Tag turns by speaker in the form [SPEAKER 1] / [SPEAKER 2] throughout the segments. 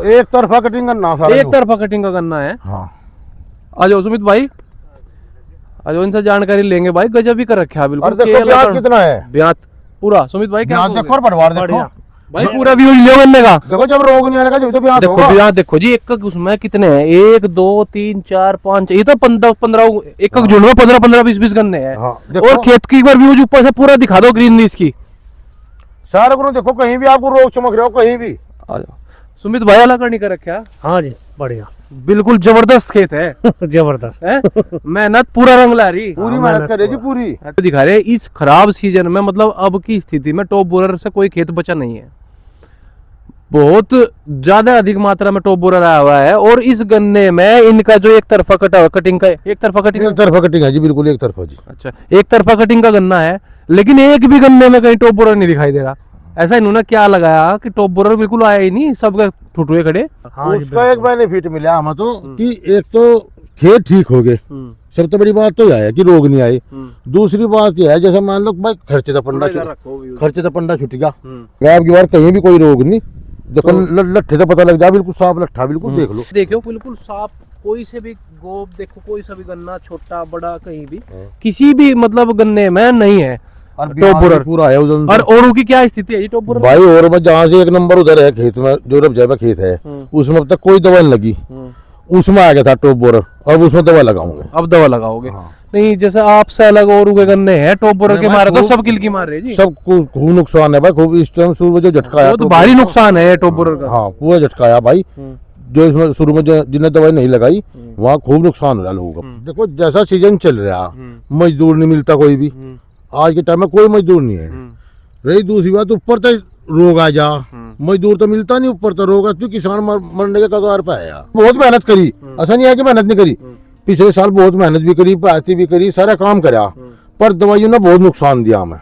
[SPEAKER 1] एक तरफा कटिंग करना सारा,
[SPEAKER 2] एक तरफा कटिंग का करना है।
[SPEAKER 1] हाँ
[SPEAKER 2] आ जाओ सुमित भाई, आ जाओ, इनसे जानकारी लेंगे भाई। गजब ही कर रखा है बिल्कुल।
[SPEAKER 1] और देखो ब्याज कितना है,
[SPEAKER 2] ब्याज पूरा सुमित भाई क्या
[SPEAKER 1] ब्याज देखो और बढ़वार देखो
[SPEAKER 2] भाई, पूरा व्यू लियो गन्ने का।
[SPEAKER 1] देखो, जब रोग नहीं आएगा जब तो ब्याज
[SPEAKER 2] देखो
[SPEAKER 1] होगा।
[SPEAKER 2] ब्याज देखो जी, एक उसमें कितने हैं, 1 2 3 4 5, ये तो 15 एक झुंड में 15 20 गन्ने हैं।
[SPEAKER 1] हाँ,
[SPEAKER 2] और खेत की एक बार व्यू ऊपर से पूरा दिखा दो ग्रीनरी इसकी
[SPEAKER 1] सारा को देखो, कहीं भी आपको रोग चमक रहा हो कहीं भी।
[SPEAKER 2] आ जाओ सुमित भाई, अलग करनी कर रखा।
[SPEAKER 3] हाँ जी, बढ़िया,
[SPEAKER 2] बिल्कुल जबरदस्त खेत है।
[SPEAKER 3] जबरदस्त
[SPEAKER 2] है? मेहनत पूरा रंग ला रही,
[SPEAKER 1] पूरी मेहनत करे जी पूरी।
[SPEAKER 2] दिखा रहे इस खराब सीजन में, मतलब अब की स्थिति में टॉप बोरर से कोई खेत बचा नहीं है। बहुत ज्यादा अधिक मात्रा में टॉप बोरर आया हुआ है। और इस गन्ने में इनका जो एक तरफा कटा कटिंग का, एक तरफा कटिंग
[SPEAKER 1] है जी, बिल्कुल एक तरफा जी।
[SPEAKER 2] अच्छा, एक तरफा कटिंग का गन्ना है, लेकिन एक भी गन्ने में कहीं टॉप बोरर नहीं दिखाई दे रहा। ऐसा इन्होंने क्या लगाया कि टॉप बोरर बिल्कुल आया ही नहीं, सब ठुटुए खड़े।
[SPEAKER 3] हाँ जी,
[SPEAKER 1] उसका एक बेनिफिट मिला हमें तो कि एक तो खेत ठीक हो गए, सबसे बड़ी बात तो यह है कि रोग नहीं आए। दूसरी बात यह है, जैसे मान लो भाई खर्चे तो पंडा छुट गया, अब की बार कहीं भी कोई रोग नहीं। देखो लट्ठे तो पता लग जाए, बिल्कुल साफ लट्ठा, बिल्कुल देख लो,
[SPEAKER 2] देखो बिल्कुल साफ। कोई से भी गोब देखो, कोई सा भी गन्ना छोटा बड़ा कहीं भी किसी भी मतलब गन्ने में नहीं है टॉप बोरर
[SPEAKER 1] पूरा है।
[SPEAKER 2] और औरों की क्या स्थिति है ये टॉप बोरर
[SPEAKER 1] भाई और में जहाँ से एक नंबर उधर है खेत में, जो रब जाए खेत है, उसमें अब तक कोई दवा नहीं लगी। उसमें आ गया था टॉप बोरर, अब उसमें दवा लगाऊंगे।
[SPEAKER 2] अब दवा लगाओगे? नहीं, जैसे आपसे अलग और उगे गन्ने हैं टॉप बोरर के मारे तो सब किल की मार रहे जी।
[SPEAKER 1] सब खूब नुकसान है भाई, खूब इस टाइम शुरू में जो झटकाया
[SPEAKER 2] तो भारी नुकसान है टॉप बोरर का।
[SPEAKER 1] हाँ, पूरा झटकाया भाई। जो इसमें शुरू में जिन्हें दवाई नहीं लगाई वहाँ खूब नुकसान हो रहा लोगों का। देखो जैसा सीजन चल रहा, मजदूर नहीं मिलता कोई भी, आज के टाइम में कोई मजदूर नहीं है। रही दूसरी बात, ऊपर तो रोग आ जा, मजदूर तो मिलता नहीं, ऊपर तो रोग, तो किसान मरने के कगार पे है यार। बहुत मेहनत करी, ऐसा नहीं है कि मेहनत नहीं करी, पिछले साल बहुत मेहनत भी करी, पाती भी करी, सारा काम करा, पर दवाइयों ने बहुत नुकसान दिया हमें।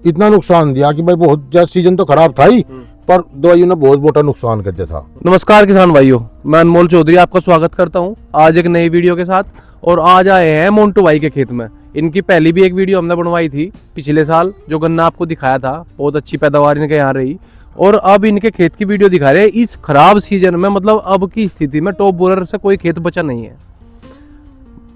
[SPEAKER 1] इतना नुकसान दिया कि भाई बहुत ज्यादा, सीजन तो खराब था ही, पर दवाइयों ने बहुत मोटा नुकसान कर दिया था।
[SPEAKER 2] नमस्कार किसान भाइयों, मैं अनमोल चौधरी आपका स्वागत करता हूं आज एक नई वीडियो के साथ। और आज आए हैं मोन्टू भाई के खेत में। इनकी पहली भी एक वीडियो हमने बनवाई थी पिछले साल, जो गन्ना आपको दिखाया था, बहुत अच्छी पैदावार इनके यहाँ रही। और अब इनके खेत की वीडियो दिखा रहे हैं इस खराब सीजन में, मतलब अब की स्थिति में टॉप बोरर से कोई खेत बचा नहीं है।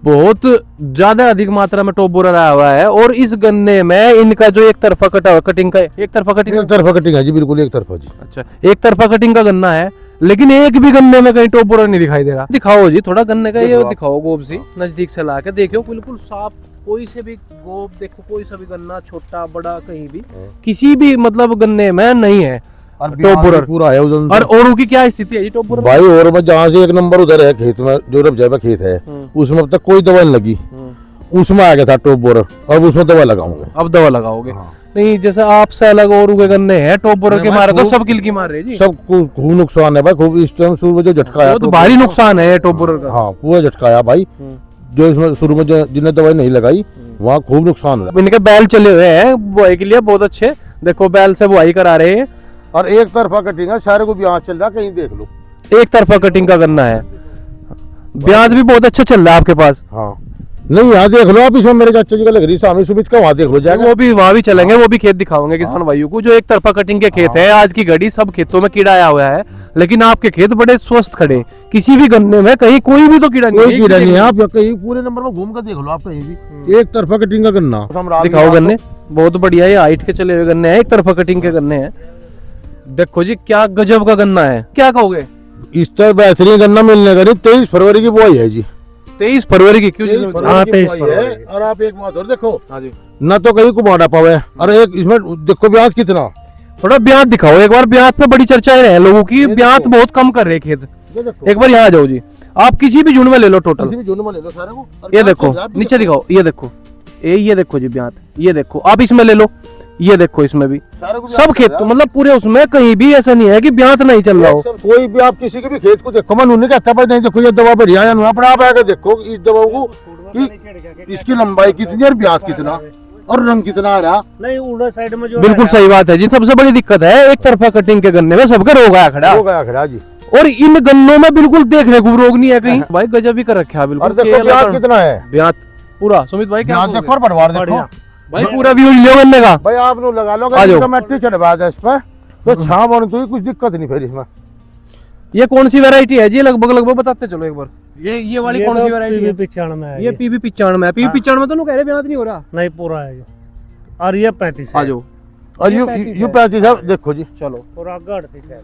[SPEAKER 2] बहुत ज्यादा अधिक मात्रा में टॉप बोरर आया हुआ है। और इस गन्ने में इनका जो एक तरफा कटिंग का, एक तरफा कटिंग
[SPEAKER 1] है जी, बिल्कुल एक तरफा जी।
[SPEAKER 2] अच्छा, एक तरफा कटिंग का गन्ना है, लेकिन एक भी गन्ने में कहीं टॉप बोरर नहीं दिखाई दे रहा। दिखाओ जी थोड़ा गन्ने का, ये दिखाओ गोब सी नजदीक से ला के देखो, बिल्कुल साफ। कोई से भी गोब देखो, कोई सा भी गन्ना छोटा बड़ा कहीं भी किसी भी मतलब गन्ने में नहीं है टॉप बोरर
[SPEAKER 1] पूरा है।
[SPEAKER 2] और औरों की क्या स्थिति है ये टॉप बोरर?
[SPEAKER 1] भाई और में जहाँ से एक नंबर उधर है खेत में, जो रब जाए खेत है, उसमें अब तक कोई दवा नहीं लगी। उसमें आ गया था टॉप बोरर, अब उसमें दवा लगाऊंगे।
[SPEAKER 2] अब दवा लगाओगे? नहीं, जैसे आपसे अलग और उगे गन्ने हैं टॉप बोरर के मारे तो सब किल की मार रहे जी।
[SPEAKER 1] सब खूब नुकसान है भाई, खूब इस टाइम शुरू में जो झटकाया,
[SPEAKER 2] तो भारी नुकसान है टॉप बोरर का।
[SPEAKER 1] हाँ, पूरा झटकाया भाई। जो इसमें शुरू में जिन्हें दवाई नहीं लगाई वहाँ खूब नुकसान हो रहा है।
[SPEAKER 2] इनके बैल चले हुए हैं बुआई के लिए बहुत अच्छे, देखो बैल से बुआई करा रहे हैं।
[SPEAKER 1] और एक तरफा कटिंग है, सारे को ब्याज चल रहा, कहीं देख लो।
[SPEAKER 2] एक तरफा कटिंग का गन्ना है, ब्याज भी बहुत अच्छा चल रहा है आपके पास।
[SPEAKER 1] हाँ, नहीं यहाँ देख लो आप, इसमें मेरे चाचा जी का लग रही स्वामी सुमित का, वहाँ देख लो जाएगा।
[SPEAKER 2] वो भी वहाँ भी चलेंगे, वो भी खेत दिखाओगे किसान भाइयों को। जो एक तरफा कटिंग के खेत है, आज की घड़ी सब खेतों में कीड़ा आया हुआ है, लेकिन आपके खेत बड़े स्वस्थ खड़े, किसी भी गन्ने में कहीं कोई भी तो कीड़ा नहीं,
[SPEAKER 1] कोई कीड़ा नहीं है। आप कहीं पूरे नंबर में घूम कर देख लो आप, कहीं भी एक तरफा कटिंग का गन्ना
[SPEAKER 2] दिखाओ। गन्ने बहुत बढ़िया, ये हाइट के चले हुए गन्ने हैं, एक तरफा कटिंग के गन्ने हैं। देखो जी क्या गजब का गन्ना है, क्या कहोगे?
[SPEAKER 1] इस तरह बेहतरीन गन्ना मिलने का 23 फरवरी की बुआई है जी।
[SPEAKER 2] 23 फरवरी की? क्यों?
[SPEAKER 1] 23 फरवरी। और आप एक बात और देखो,
[SPEAKER 2] हाँ जी,
[SPEAKER 1] न तो कहीं कुमाड़ा पावे, और एक इसमें देखो ब्याज कितना।
[SPEAKER 2] थोड़ा ब्याज दिखाओ एक बार, ब्याज पे बड़ी चर्चाएं है लोगों की, ब्याज बहुत कम कर रहे खेत। एक बार यहाँ आ जाओ जी, आप किसी भी झुंड में ले लो, टोटल
[SPEAKER 1] किसी भी झुंड में ले लो सारे को।
[SPEAKER 2] ये देखो नीचे दिखाओ, ये देखो, ये देखो जी ब्याज, ये देखो आप इसमें ले लो, ये देखो इसमें भी सब खेत, तो मतलब पूरे उसमें कहीं भी ऐसा नहीं है कि ब्याज नहीं चल रहा हो।
[SPEAKER 1] कोई भी आप किसी के भी खेत को देखो, मैं नहीं कहता भाई नहीं देखो ये दवा बढ़िया है, अपने आप आके देखो इस दवा को कि इसकी लंबाई कितनी और ब्याज कितना और रंग कितना आ रहा।
[SPEAKER 3] नहीं, उल्टा साइड में जो
[SPEAKER 2] बिल्कुल सही बात है जी। सबसे बड़ी दिक्कत है एक तरफा कटिंग के गन्ने में सबके रोग आया खड़ा
[SPEAKER 1] जी।
[SPEAKER 2] और इन गन्नों में बिल्कुल देखने को रोग नहीं है कहीं। भाई गजब ही कर रखा है बिल्कुल।
[SPEAKER 1] ब्याज कितना है?
[SPEAKER 2] ब्याज पूरा सुमित भाई क्या
[SPEAKER 1] देखो, बढ़वार देखो
[SPEAKER 2] भाई, पूरा व्यू लियो गन्ने का
[SPEAKER 1] भाई। आप लोग लगा लो, मिट्टी चढ़वा दे इस पर तो छाव होने तो कुछ दिक्कत नहीं फिर इसमें।
[SPEAKER 2] ये कौन सी वैरायटी है जी? लगभग बताते चलो एक बार। ये वाली कौन सी वैरायटी है?
[SPEAKER 3] PB95 है
[SPEAKER 2] ये PB95 है। PB95 तो कह रहे ब्याज नहीं हो रहा।
[SPEAKER 3] नहीं पूरा है ये। और ये 35
[SPEAKER 2] आ जाओ।
[SPEAKER 1] और यू 35 है, देखो जी।
[SPEAKER 2] चलो
[SPEAKER 3] और आगे 38 है।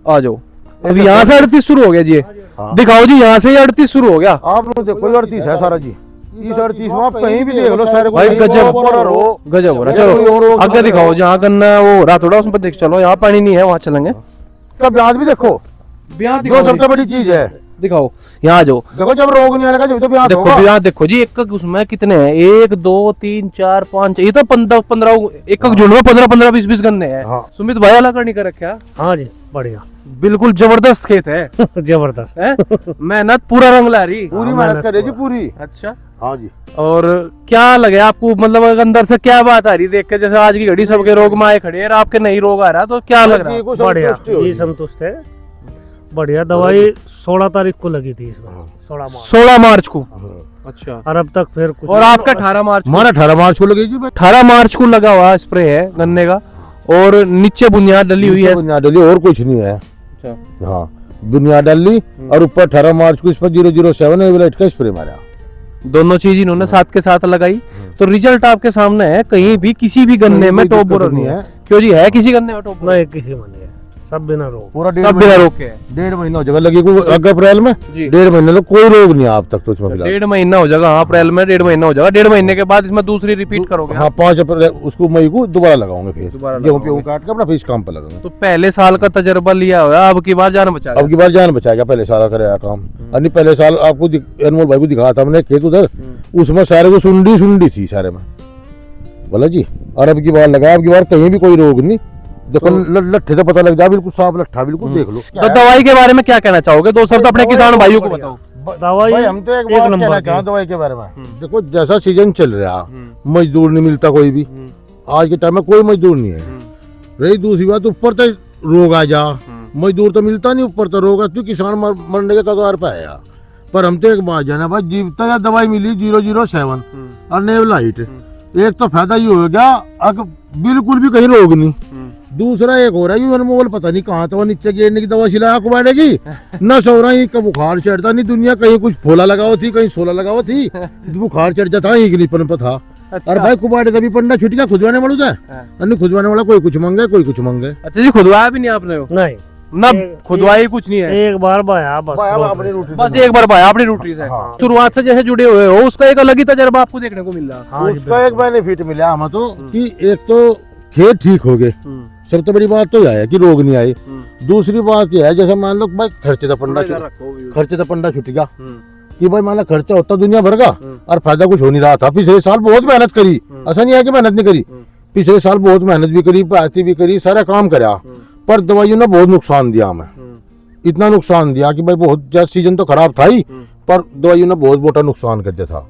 [SPEAKER 2] आ जाओ। अब यहाँ से 38 शुरू हो गया जी।
[SPEAKER 1] हाँ।
[SPEAKER 2] दिखाओ जी, यहाँ से 38 शुरू हो गया।
[SPEAKER 1] आप लोग देखो 38 है सारा जी। इस 38 में आप कहीं भी देख लो सारे को,
[SPEAKER 2] भाई
[SPEAKER 1] कहीं
[SPEAKER 2] गजब
[SPEAKER 1] बराबर हो।
[SPEAKER 2] गजब हो रहा। चलो आगे दिखाओ, जहाँ करना वो रहा थोड़ा उसमें देख चलो। यहाँ पानी नहीं है, वहाँ चलेंगे।
[SPEAKER 1] का ब्याज भी देखो,
[SPEAKER 2] ब्याज
[SPEAKER 1] जो सबसे बड़ी चीज है।
[SPEAKER 2] दिखाओ, यहाँ जाओ।
[SPEAKER 1] देखो जब रोग नहीं आएगा जब तो ब्याज
[SPEAKER 2] देखो
[SPEAKER 1] होगा।
[SPEAKER 2] यहाँ देखो जी, एक उसमें कितने हैं? 1 2 3 4 5, ये तो 15 एक झुंड में 15 20 गन्ने हैं।
[SPEAKER 1] हाँ।
[SPEAKER 2] सुमित भाई अलग नहीं कर रखा।
[SPEAKER 3] हाँ जी बढ़िया।
[SPEAKER 2] बिल्कुल जबरदस्त खेत है।
[SPEAKER 3] जबरदस्त
[SPEAKER 2] हैं? मेहनत पूरा रंग ला रही।
[SPEAKER 1] पूरी मेहनत करे जी पूरी।
[SPEAKER 2] अच्छा,
[SPEAKER 1] हाँ जी।
[SPEAKER 2] और क्या लगे आपको, मतलब अंदर से क्या बात आ रही देख के? जैसे आज की घड़ी सबके रोग में आए खड़े हैं, आपके नहीं रोग आ रहा, तो क्या लग रहा है?
[SPEAKER 3] बढ़िया जी, संतुष्ट है। बढ़िया। दवाई 16 तारीख को लगी थी इसमें,
[SPEAKER 2] 16 मार्च को। अच्छा,
[SPEAKER 3] और अब तक फिर कुछ।
[SPEAKER 2] और आपका 18 मार्च
[SPEAKER 1] हमारा 18 मार्च को लगी जी।
[SPEAKER 2] 18 मार्च को लगा हुआ स्प्रे है गन्ने का, और नीचे बुनियाद डली हुई है।
[SPEAKER 1] बुनियाद डली और कुछ नहीं है।
[SPEAKER 2] अच्छा,
[SPEAKER 1] हाँ, बुनियाद डाली और ऊपर 18 मार्च को इस पर 007 एवरेट का स्प्रे मारा।
[SPEAKER 2] दोनों चीज इन्होंने साथ के साथ लगाई, तो रिजल्ट आपके सामने है। कहीं भी किसी भी गन्ने में टॉप बोरर नहीं है। क्यों जी, है किसी गन्ने में टॉप बोरर?
[SPEAKER 3] नहीं किसी में नहीं है, सब बिना रोग।
[SPEAKER 1] पूरा
[SPEAKER 2] सब बिना रोग के है।
[SPEAKER 1] 1.5 महीना हो जाएगा लगी को अगले अप्रैल में।
[SPEAKER 2] जी।
[SPEAKER 1] 1.5 महीने तो कोई रोग नहीं है आप तक तो इसमें फिलहाल।
[SPEAKER 2] 1.5 महीना हो जाएगा। हाँ, अप्रैल में 1.5 महीना हो जाएगा। 1.5 महीने के बाद इसमें दूसरी रिपीट करोगे?
[SPEAKER 1] हाँ, 5 अप्रैल उसको मई को दोबारा लगाऊंगे। फिर
[SPEAKER 2] दोबारा
[SPEAKER 1] गेहूं
[SPEAKER 2] लगाओगे।
[SPEAKER 1] काट के अपना फिर इस काम पर लगाऊंगे।
[SPEAKER 2] तो पहले साल का तजर्बा लिया हुआ, अब की बार जान बचा
[SPEAKER 1] अब की बार जान बचाएगा, पहले साल करेगा काम। अन्य पहले साल आपको अनमोल भाई को दिखाया था हमने खेत उधर, उसमें सारे को सुंडी थी सारे में, बोला जी। और अब की बार लगा, अब की बार कहीं भी कोई रोग नहीं। देखो लट्ठे तो पता लग जाए, बिल्कुल साफ लट्ठा, बिल्कुल देख लो।
[SPEAKER 2] तो दवाई के बारे में क्या कहना चाहोगे? 2 शब्द अपने किसान भाइयों को बताओ।
[SPEAKER 3] दवाई
[SPEAKER 1] भाई हम तो एक बात कहना चाहते दवाई के बारे में। देखो जैसा सीजन चल रहा, मजदूर नहीं मिलता कोई भी। आज के टाइम में कोई मजदूर नहीं है। रही दूसरी बात, ऊपर तो रोग आ जा, मजदूर तो मिलता नहीं, ऊपर तो रोग है, तो किसान मरने के कगार पे आया। पर हम तो एक बात जाना भाई, जीवता या दवाई मिली 007 और नेवलाइट, एक तो फायदा ये हो गया, अगर बिल्कुल भी कहीं रोग नहीं। दूसरा एक हो रहा है, अनमोल पता नहीं कहाँ था, नीचे गिरने की दवा सिलाया कुबाने की न सो रहा ही, बुखार चढ़ता नहीं दुनिया, कहीं कुछ फोला लगाओ थी, कहीं सोला लगाओ थी, बुखार चढ़ जाता ही ग्रीपन पर था।
[SPEAKER 2] अच्छा।
[SPEAKER 1] और भाई कुबाड़े तभी पंडा छुट गया, खुदवाने वालू था। अन्य खुदवाने वाला कोई कुछ मांगे, कोई कुछ मांगे।
[SPEAKER 2] अच्छा जी, खुदवाया भी नहीं आपने?
[SPEAKER 3] नहीं,
[SPEAKER 2] ना खुदवाई कुछ नहीं है।
[SPEAKER 3] एक बार बाया बस
[SPEAKER 2] बस एक बार बाया अपनी रोटी से।
[SPEAKER 1] हाँ।
[SPEAKER 2] शुरुआत से जैसे जुड़े हुए हो, उसका एक अलग ही तजर्बा आपको देखने को मिल रहा।
[SPEAKER 3] हाँ जी,
[SPEAKER 1] उसका एक बेनिफिट मिला हमें तो, कि एक तो खेत ठीक हो गए, सबसे बड़ी बात तो यह है कि रोग नहीं आए। दूसरी बात यह है, जैसे मान लो भाई खर्चे तो पंडा छुट गया, कि भाई मान लो खर्चा होता दुनिया भर का और फायदा कुछ हो नहीं रहा था। पिछले साल बहुत मेहनत करी, ऐसा नहीं है कि मेहनत नहीं करी, पिछले साल बहुत मेहनत भी करी, पाती भी करी, सारा काम करा, पर दवाइयों ने बहुत नुकसान दिया हमें। इतना नुकसान दिया कि भाई बहुत ज्यादा, सीजन तो खराब था ही, पर दवाइयों ने बहुत मोटा नुकसान कर दिया था।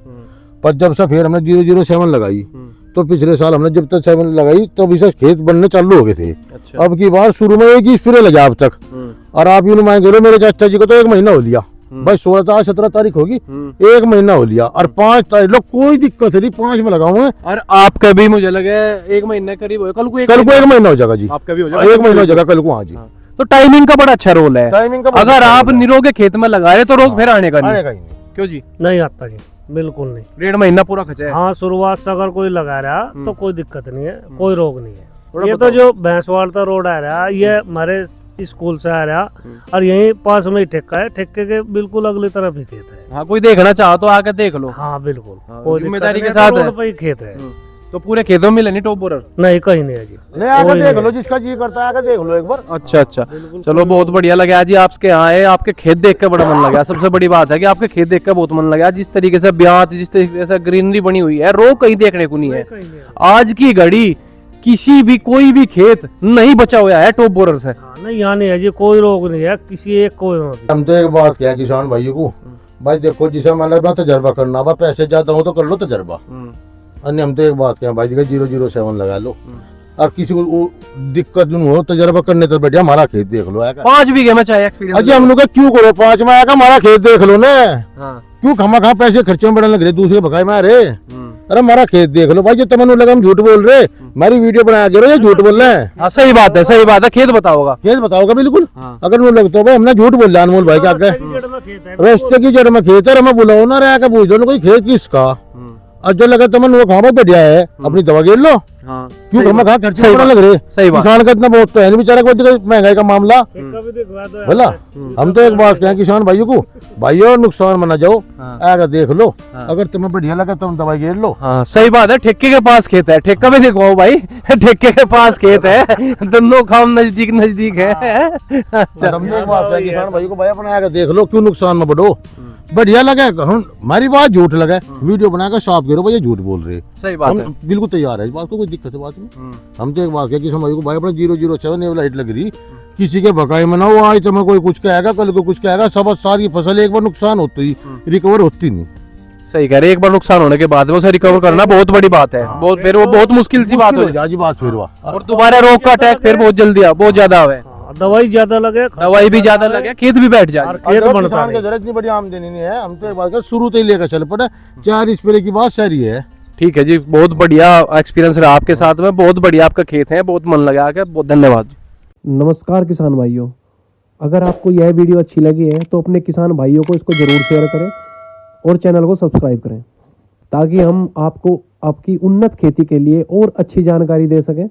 [SPEAKER 1] पर जब से फिर हमने 007 लगाई, तो पिछले साल हमने जब तक 7 लगाई तब इसे खेत बनने चालू हो गए थे।
[SPEAKER 2] अच्छा।
[SPEAKER 1] अब की बार शुरू में एक ही स्प्रे लगा अब तक, और आप यूं मान करो मेरे चाचा जी को तो 1 महीना हो लिया भाई। 17 तारीख होगी, 1 महीना हो लिया, और 5 तारीख लोग कोई दिक्कत नहीं, 5 में लगाऊंगा।
[SPEAKER 2] और आपका भी मुझे लगे 1 महीने करीब हो, कल को 1
[SPEAKER 1] महीना हो जाएगा जी।
[SPEAKER 2] आपका भी हो जाएगा,
[SPEAKER 1] 1 महीना हो जाएगा कल को। हाँ जी।
[SPEAKER 2] तो टाइमिंग का बड़ा अच्छा रोल है।
[SPEAKER 1] टाइमिंग का
[SPEAKER 2] अगर आप निरोगे खेत में लगाए तो रोग फिर आने का नहीं।
[SPEAKER 1] आएगा ही नहीं।
[SPEAKER 2] क्यों जी?
[SPEAKER 3] नहीं आता जी, बिल्कुल नहीं।
[SPEAKER 2] 1.5 महीना पूरा खचा है।
[SPEAKER 3] हाँ, शुरुआत से अगर कोई लगा रहा तो कोई दिक्कत नहीं है, कोई रोग नहीं
[SPEAKER 2] थोड़ा
[SPEAKER 3] है। ये तो जो भैंसवाड़ा रोड आ रहा, ये हमारे स्कूल से आ रहा, और यहीं पास में ही ठेका है, ठेके के बिल्कुल अगली तरफ ही खेत है।
[SPEAKER 2] हाँ, कोई देखना चाहो तो आके देख लो।
[SPEAKER 3] हाँ बिल्कुल,
[SPEAKER 2] हाँ,
[SPEAKER 3] कोई
[SPEAKER 2] जिम्मेदारी
[SPEAKER 3] दिक्कत
[SPEAKER 2] के
[SPEAKER 3] नहीं,
[SPEAKER 2] साथ है।
[SPEAKER 3] रोड पे ही खेत है।
[SPEAKER 2] तो पूरे खेतों में लेनी टॉप बोरर?
[SPEAKER 3] नहीं, कहीं नहीं है जी।
[SPEAKER 1] नहीं, आके देख लो, जिसका जी करता है आके देख लो एक बार।
[SPEAKER 2] अच्छा अच्छा, चलो बहुत बढ़िया लगा जी आपके यहाँ आए, आपके खेत देख के बड़ा मन लगा। सबसे बड़ी बात है कि आपके खेत देख के बहुत मन लगा, जिस तरीके से ब्यात, जिस तरीके से ग्रीनरी बनी हुई है, रोग कहीं देखने को नहीं है। आज की घड़ी किसी भी कोई भी खेत नहीं बचा हुआ है टॉप बोरर से।
[SPEAKER 3] नहीं, यहाँ नहीं है जी, कोई रोग नहीं है किसी एक कोई में भी।
[SPEAKER 1] हम तो एक बात क्या किसान भाइयों को, भाई देखो जिसे मान लो तजर्बा करना, भाई पैसे ज्यादा हो तो कर लो तजर्बा। अन्य हम तो एक बात क्या भाई, 007 लगा लो, और किसी को दिक्कत नहीं हो, तजर्बा करने तो बैठे हमारा खेत देख लो।
[SPEAKER 2] 5 बीघे में चाहे एक्सपीरियंस।
[SPEAKER 1] अजी हम लोग क्यों करो, 5 में आएगा हमारा खेत देख लो ना।
[SPEAKER 2] हाँ।
[SPEAKER 1] क्यों खामा पैसे खर्चे में बढ़ने लग रहे, दूसरे भगाए में आ रहे। अरे हमारा खेत देख लो भाई, जो तमन्नु लगा हम झूठ बोल रहे, हमारी वीडियो बनाया करो, ये झूठ बोल रहे हैं।
[SPEAKER 2] हाँ सही बात है, सही बात है, खेत बताओगा।
[SPEAKER 1] खेत बताओगा बिल्कुल।
[SPEAKER 2] हाँ।
[SPEAKER 1] अगर मुझे लगता है भाई हमने झूठ बोल लिया अनमोल भाई क्या
[SPEAKER 3] रास्ते की जड़ में खेत है,
[SPEAKER 1] रास्ते की जड़ में खेत है, हमें बुलाओ ना रहा के पूछ दो ना कोई खेत किसका। और जो लगा तमन्नु कहाँ पर बढ़िया है, अपनी दवा घेर लो।
[SPEAKER 2] हाँ
[SPEAKER 1] क्यों
[SPEAKER 2] सही
[SPEAKER 1] हमें
[SPEAKER 2] बात-
[SPEAKER 1] कहा खर्चा
[SPEAKER 2] सही
[SPEAKER 1] बड़ा
[SPEAKER 2] बात-
[SPEAKER 1] लग रहे,
[SPEAKER 2] सही बात।
[SPEAKER 1] किसान का इतना बहुत तो है नहीं बेचारा, कोई महंगाई का मामला
[SPEAKER 3] ठेका भी दिखवा दो यार।
[SPEAKER 1] बोला। हम तो एक बात कहें किसान भाइयों को, भाइयों नुकसान मना जाओ,
[SPEAKER 2] हाँ।
[SPEAKER 1] आगे देख लो,
[SPEAKER 2] हाँ।
[SPEAKER 1] अगर तुम्हें बढ़िया लगा तुम दवाई घेर लो।
[SPEAKER 2] हाँ सही बात है, ठेके के पास खेत है, ठेका भी दिखवाओ भाई। ठेके के पास खेत है, दोनों काम नजदीक नजदीक है। अच्छा
[SPEAKER 1] हमने एक बात है किसान भाई को, भाई अपना आगे देख लो, क्यों नुकसान में बढ़ो। बढ़िया लगा हम, हमारी बात झूठ लगा, वीडियो बनाकर साफ करो भाई ये झूठ बोल रहे,
[SPEAKER 2] सही बात है।
[SPEAKER 1] हम बिल्कुल तैयार है इस बात को, कोई दिक्कत है बात नहीं। हम तो एक बात है किसान भाई को, भाई अपना 007 ने लाइट लग रही, किसी के भकाई में ना हो, आज तुम्हें कोई कुछ कहेगा कल को कुछ कहेगा, सब सारी फसल एक बार नुकसान होती रिकवर होती नहीं।
[SPEAKER 2] सही कह रहे, एक बार नुकसान होने के बाद में उसे रिकवर करना बहुत बड़ी बात है, बहुत फिर वो बहुत मुश्किल सी बात हो जाए।
[SPEAKER 1] जी बात फिर हुआ,
[SPEAKER 2] और दोबारा रोग का अटैक फिर बहुत जल्दी बहुत ज्यादा आवे,
[SPEAKER 3] दवाई ज्यादा लगे,
[SPEAKER 2] दवाई भी ज्यादा लगे, खेत भी बैठ जाए।
[SPEAKER 3] और खेत बनता
[SPEAKER 1] किसान
[SPEAKER 3] नहीं।
[SPEAKER 1] को जरूरत इतनी बड़ी आमदनी नहीं है, हम तो एक बात कर शुरू से ही लेकर चल पड़े, 4 स्प्रे की बात सारी है।
[SPEAKER 2] ठीक है जी, बहुत बढ़िया एक्सपीरियंस रहा आपके साथ में, बहुत बढ़िया आपका खेत है, बहुत मन लगा के, बहुत धन्यवाद। नमस्कार किसान भाइयों, अगर आपको यह वीडियो अच्छी लगी है तो अपने किसान भाइयों को इसको जरूर शेयर करें और चैनल को सब्सक्राइब करें, ताकि हम आपको आपकी उन्नत खेती के लिए और अच्छी जानकारी दे सकें।